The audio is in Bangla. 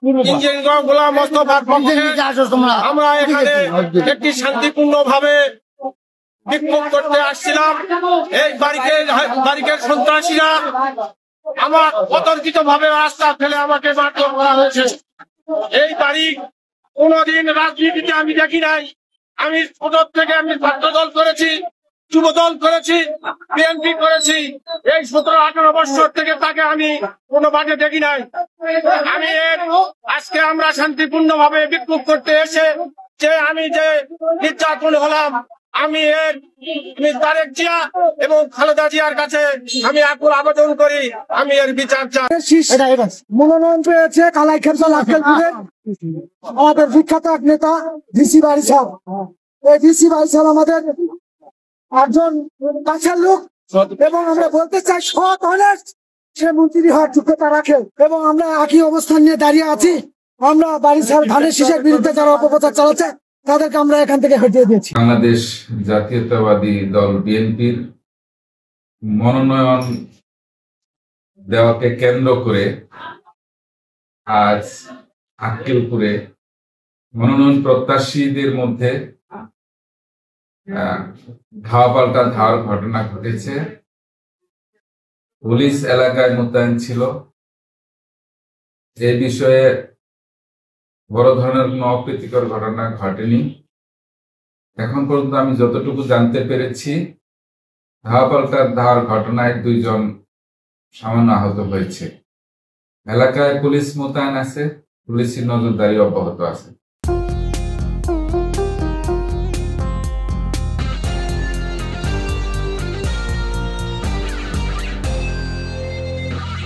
ইঞ্জিনিয়ার গোলাম মোস্তফার পক্ষে আমরা এখানে একটি শান্তিপূর্ণ ভাবে বিক্ষোভ করতে আসছিলাম। এই বারিকের সন্ত্রাসীরা আমার অতর্কিত ভাবে রাস্তা ফেলে আমাকে মারধর করা হয়েছে। এই তারিখ কোনদিন রাজনীতিতে আমি দেখি নাই। আমি ছোট থেকে আমি ছাত্র দল করেছি, যুব দল করেছি, বিএনপি করেছি। এই 17-18 বছর থেকে তাকে আমি কোনো মাঠে দেখি নাই। আমি আজকে আমরা শান্তিপূর্ণ ভাবে বিক্ষোভ করতে এসে যে আমি যে নির্যাতন হলাম, আমি তারেক জিয়া এবং খালেদা জিয়ার কাছে আমি আকুল আবেদন করি, আমি এর বিচার চাই। মনোনয়ন পেয়েছে কালাইখারসা লাখেলপুরের আমাদের বিখ্যাত এক নেতা ডিসি বারিশাল। এই ডিসি বারিশাল আমাদের একজন কাছের লোক এবং আমরা বলতে চাই সৎ অনেস্ট সে মন্ত্রী হওয়ার যোগ্যতা রাখে এবং আমরা একই অবস্থান নিয়ে দাঁড়িয়ে আছি। আমরা বারিশাল ধানের শীষের বিরুদ্ধে যারা অপপ্রচার চালাচ্ছে তাদেরকে আমরা এখান থেকে হটিয়ে দিয়েছি। বাংলাদেশ জাতীয়তাবাদী দল বিএনপির মনোনয়ন দেওয়াকে কেন্দ্র করে আজ আক্কেলপুরে মনোনয়ন প্রত্যাশীদের মধ্যে ধাওয়া পাল্টা ধাওয়ার ঘটনা ঘটেছে। পুলিশ এলাকায় মোতায়েন ছিল। এই বিষয়ে বড় ধরনের কোনো অপ্রীতিকর ঘটনা ঘটেনি। এখন পর্যন্ত আমি যতটুকু জানতে পেরেছি, ধাওয়া পাল্টা ধাওয়ার ঘটনায় 2 জন সামান্য আহত হয়েছে। এলাকায় পুলিশ মোতায়েন আছে, পুলিশের নজরদারি অব্যাহত আছে।